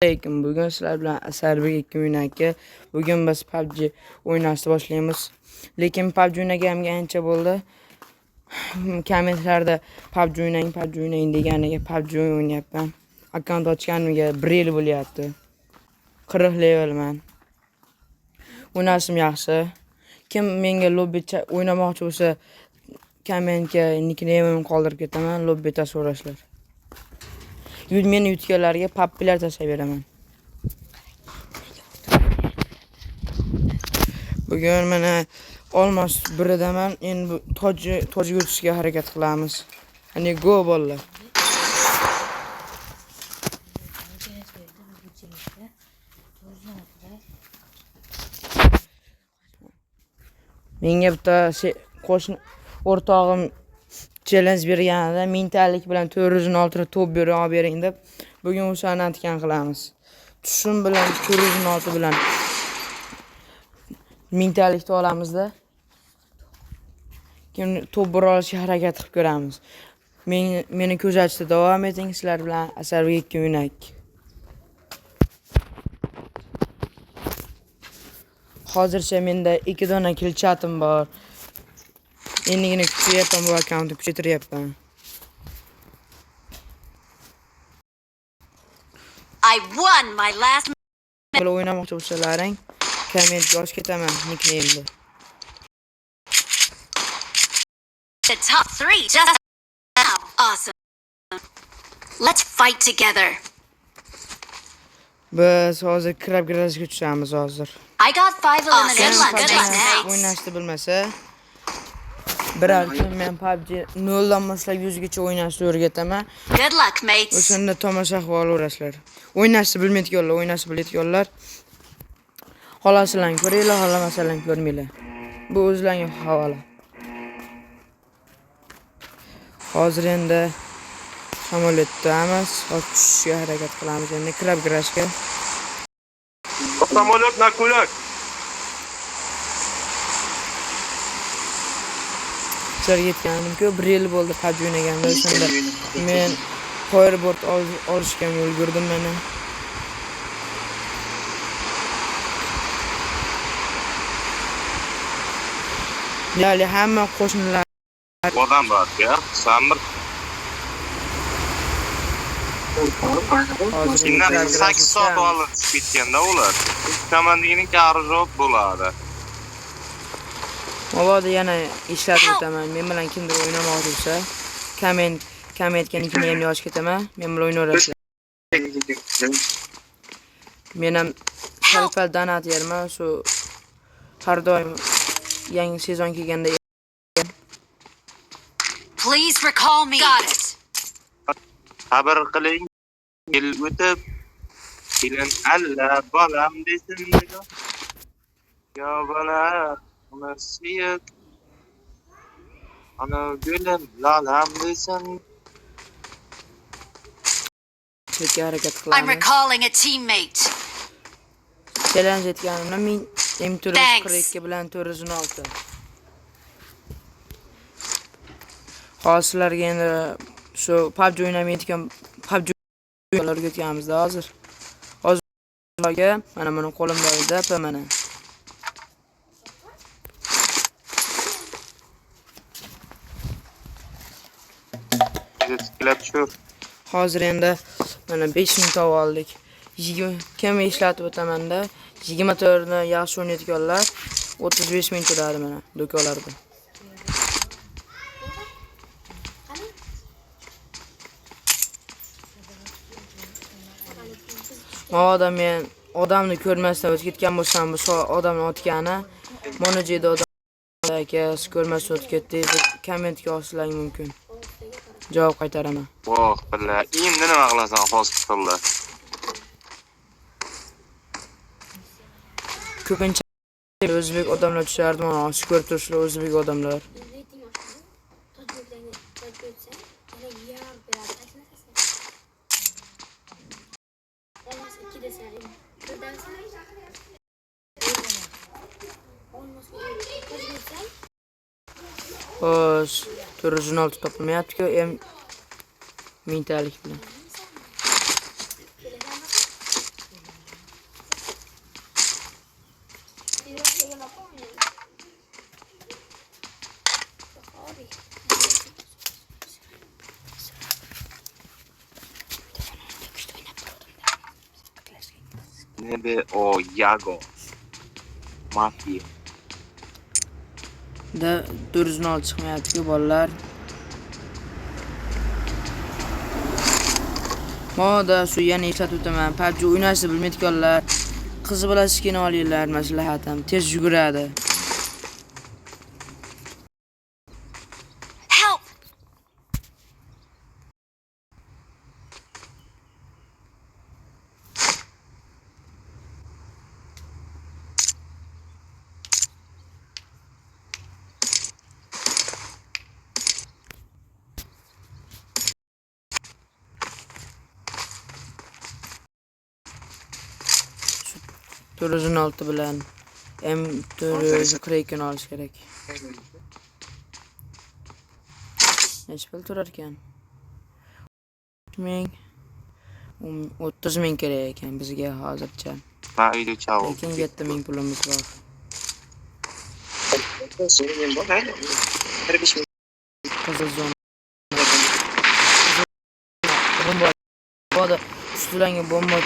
Assalomu bugun sizlar bilan Asarbek 2002. Bugun biz PUBG o'ynashni boshlaymiz. Lekin PUBG o'ynaganimga ancha bo'ldi. Kommentlarda PUBG o'ynang deganiga PUBG o'ynayapman. Akkaunt ochganimga 1 yil bo'lyapti. 40 levelman. O'ynashim yaxshi. Kim menga lobby o'ynamoqchi bo'lsa, kommentga nickname'imni qoldirib ketaman, lobby tasvirlashlar. Meni yutganlarga pappilar tashlab beraman. Bugun mana olmos biridaman. Endi toj yutishga harakat qilamiz. Ani go bolalar. Menga bitta qo'shni o'rtog'im challenge berganida mintalik bilan 406 ta top bering deb, bugun o'shani antgan qilamiz. Tushum bilan 406 bilan mintalikni olamizda. Keyin top olishga harakat qilib ko'ramiz. Meni kuzatishda davom eting. Sizlar bilan Asarbek 2002. Hozircha menda 2 dona kill chatim bor. Endigina kuchayapman, bu akkauntni kuchaytiryapman. I won my last. Buni o'ynamoqchi bo'lsalaring, kommentga yozib ketaman nickname'ni. The top 3 just now. Awesome. Let's fight together. Biz hozir kirab garajga tushamiz hozir. I got 5 eliminations. Good luck, mates. O'ynashni bilmasa, birar kun men PUBG 0 dan boshlab 100 gacha o'ynashni o'rgataman. Good luck, mates. O'shanda tomosha qilib olasizlar. O'ynashni bilmaydiganlar, xohlasalaring ko'ringlar, xohlamasalaring ko'rmanglar. Bu o'zlaringga havola. Hozir endi samolyotdamiz, tushishga harakat qilamiz. Endi kirab garajga. Samolyot na kulak. Yetganimku 1 yil bo'ldi PUBG o'ynaganimda. Shunda men Fireboard olishga ulgurdim mana. Ya'ni hamma qo'shnilar Odam bor, ya. Samir. Hozir 8 soat olib ketganda ular. Komandining qarzob bo'ladi. Mabodo yana ishlatib o'taman. Men bilan kimdir o'ynamoqchi bo'lsa, kommentga nickname'ni yozib ketaman. Men bilan o'ynaverasizlar. Men ham salpal donat yerman, shu har doim yangi sezon kelganda. Please recall me. Got it. Xabar qiling. Yil o'tib, kelin alla bolam desin. Yo bola, uni suyib, ana gulim lalam desin. Chekka harakat I'm qilamiz. recalling a teammate. Challenge etganimda men M442 bilan 406. Hozirlarga endi shu PUBG o'ynamayotgan PUBG o'yinlarga o'tganimizda hozir. Hozirlarga mana buni qo'limda deb mana. Hozir endi mana 5000 top oldik. Kim ishlatib o'tamanda 24 ni yaxshi o'ynayotganlar 35000 to'ladi mana do'konlarda. Mabodo men odamni ko'rmasdan o'tib ketgan bo'lsam, bu odamni otgani, mana joyda odam aka ko'rmasdan o'tib ketdi deb kommentga yozishlaring mumkin. Javob qaytaraman. Voh, billa, endi nima qilasan hospitalda? Ko'pincha o'zbek odamlar tushardi, mana shu ko'rib turishlar o'zbek odamlar. Xo'sh, 406 topilmayapti-ku, mintalik bilan. Ne be o Yago. Mafya. Da 406 çıkmayapti bolalar. Moda şu yana eslatib o'taman. PUBG o'ynashni bilmaydiganlar qizi bilan skin olinglar, maslahatim. Tez yuguradi. Help! Turizm altı bilan M4 Kraken olish kerak. Necha pul turar ekan? 30 ming kerak ekan bizga hozircha. Ben uyda çavuk. Lekin 7 ming pulimiz bor. Qizil zona. Bomba. Boda ustilarga bomba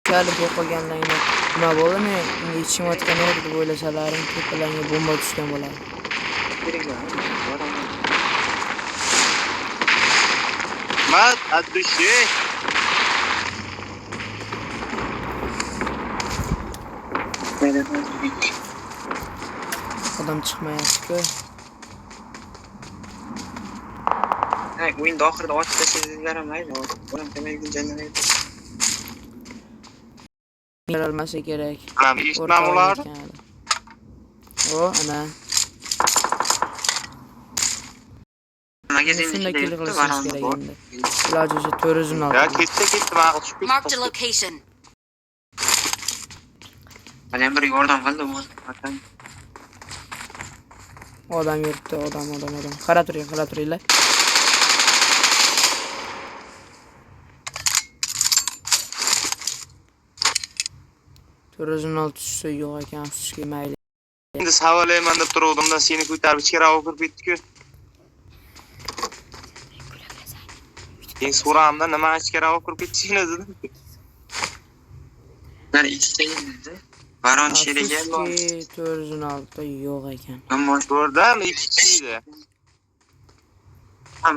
tushadi qo'yganlarni. Nima bo'ldimi? Yechmayotgan edi deb o'ylasalaring, tepalarga bomba tushgan bo'ladi. Mat, atduşi. Odam chiqmayapti-ku. O'yinda oxirida otib tashlashinglar ham mayli. Bolam demak jannalaydi. Berolmasa kerak. Lan eshitmam ular. O, ana. Magazin Shunda ichida kelib yuribdi, qilishimiz varanda kerak bor. endi. Iloji o'sha turizm Ya oldi. ketdi ben alışıp Marked a location. Mana bir yordam qildi bu. Odam yuribdi, odam. Qarab turinglar. Turizm olti tushsa yo'q ekan, afsuski mayli. Şimdi havalayman deb turuvdim-da seni ko'tarib ichkariga kirib ketdi-ku. Men so'ramda nima ichkariga kirib ketishini dedim. Ular ichsaydi. Baron sheriga Afsuski turizm olti yo'q ekan. Gammosh Ko'rdam, ikki kishi edi.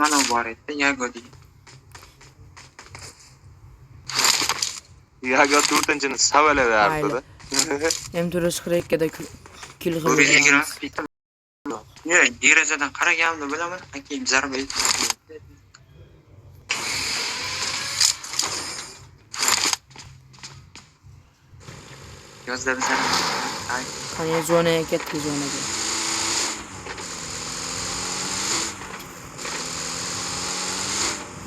mana bor edi, Yago degan. Yago 4-chini savalaverdi-da. M4 Kraken'da kill O'rniga qildi. kirib ketdim. Yo'q, derazadan qaraganimni bilaman, hakim zarba etdi. Yozda bizlar Qani zonaga ketdi, zonaga.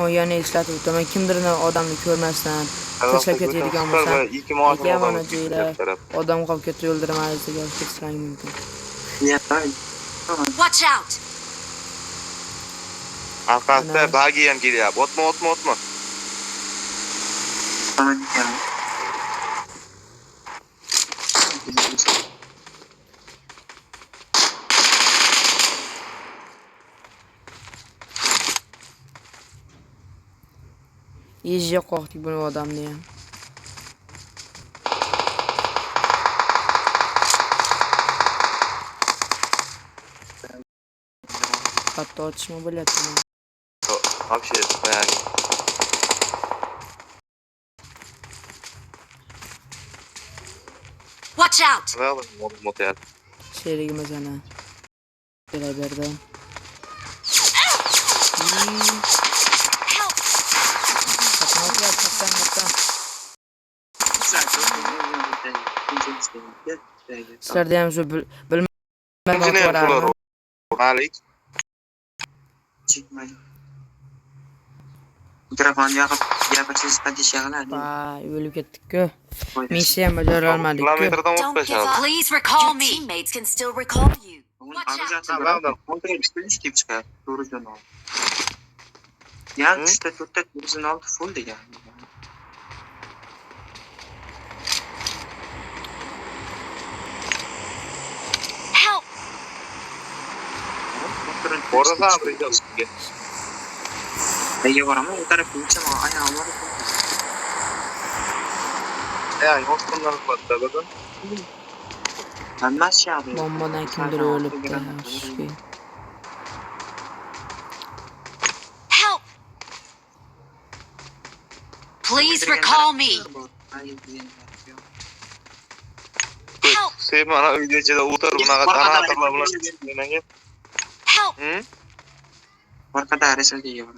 O yana eslatib o'taman, kimdirni odamni ko'rmasdan tashlab ketadigan bo'lsa, ikki mo'min aka mana deylar, odam qolib ketdi, o'ldiramaysiz degan ketishlar mumkin. Watch out! Arkasida bagi ham kelyapti. O'tma. Iyice qo'rqdik bu odamni ham. Hatto otishma bo'lyapti. Вообще, bagi. Watch out! Well, motel. Sherigimiz ana. Kelaverdi. Help! Qatnashlar. Sizlarda ham shu bilmagan borarmi? Malik. Chekmay. Mikrofon yoqib gapirsangiz qanday yig'iladi? Vay, o'lib ketdik-ku. Missiya ham bajara olmadik-ku. Kilometrdan Don't give o'tmashadi. up. Please recall me. Your teammates can still recall you. Ya 3-4 turizm oldi full degan. Help! Oradan apreciamos. Nega boraman? U tarafga uchaman, ayog'im bor. Yani yo'qdan qiladi bugun. Hammasi yaxshi. Bombadan kimdir o'libdi. Afsuski. Help! Please recall me. Help! Sen mana uyda ichida o'tir, bunaqa donatorlar bilan chiqmagan. Help! Orqada arisalga yo'q.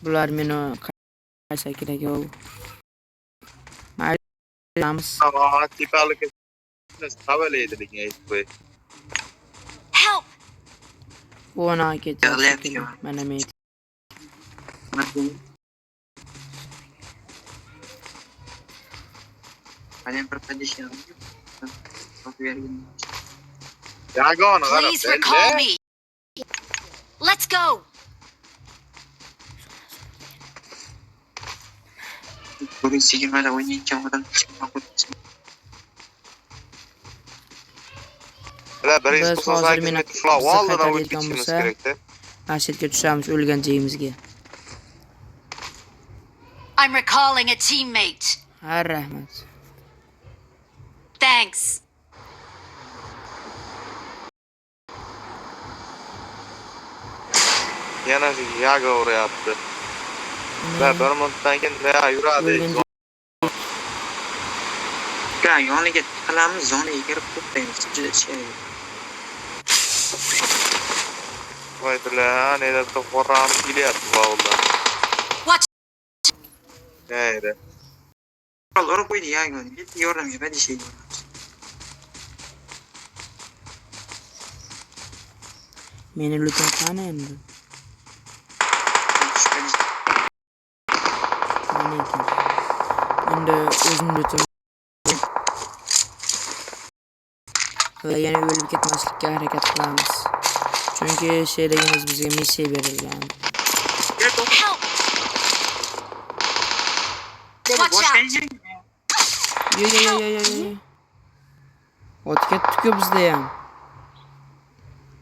Bular meni qaysa kerak o. Mayli. Aa, tipalik havalaydi degan aytib qo'y. Help! Ona ketdi. Yig'layapti. Mana men. Halen bir padişah. Yagona qarab. Please recall me. Let's go. Bugün sigirmada oynayacağım adam çıkmak olmasın. Ular bir Biz ish hozir meni qilsa, oldin qaytaradigan o'tib ketishimiz bo'lsa, kerakda. Ashetga tushamiz o'lgan joyimizga. I'm recalling a teammate. Ha, rahmat. Thanks. Yana yaga uryapti. Va bir minutdan keyin nima yuradi? O'lgan Ya yoniga tiqilamiz, zonaga kirib to'xtaymiz. Juda şey. Voydilar, neda to'g'ram kelyapti bog'lar. Watch. Neydi? Urib qo'ydi ya yoni. Bitta yordamga padişah. meni lutim qani endi? Mana ekan. Endi o'zim lutim. Va yana o'lib ketmaslikka harakat qilamiz. Chunki sherigimiz bizga missiya berilgan. Help! Watch out. Yo. Ot ketdi-ku bizda ham.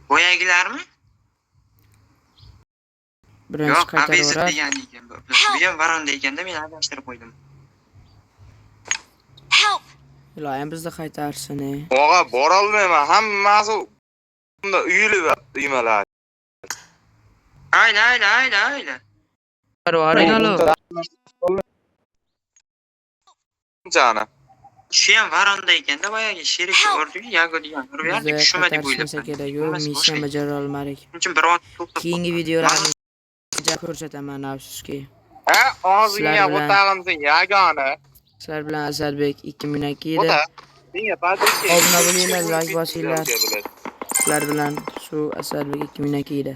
Boyagilarmi? Birinchi Yo'q, qaytarib abesir yurar. degan ekan bu. Bu ham varonda ekanda men adashtirib qo'ydim. Help! Iloyim bizda qaytarsin. Og'a bora olmayman. Hammasi unda uyilib uymalar. Ayla. Varangalo. Jana. Shu ham varonda ekanda boyagi sherik urdi, yago degan. Urib yardi, Bizda tushmadi bu qaytarishmasa kerak. Yo'q, missiya bajara olmadik. Uchun bir vaqt to'xtab. Keyingi videolarni ko'rsataman afsuski. Ha, og'zingga Sizlar bilan- o'tag'imsin yagona. Sizlar bilan Azarbek 2002 O'ta. da Senga padishka. obuna bo'linglar, like bosinglar. Sizlar bilan shu Azarbek 2002 da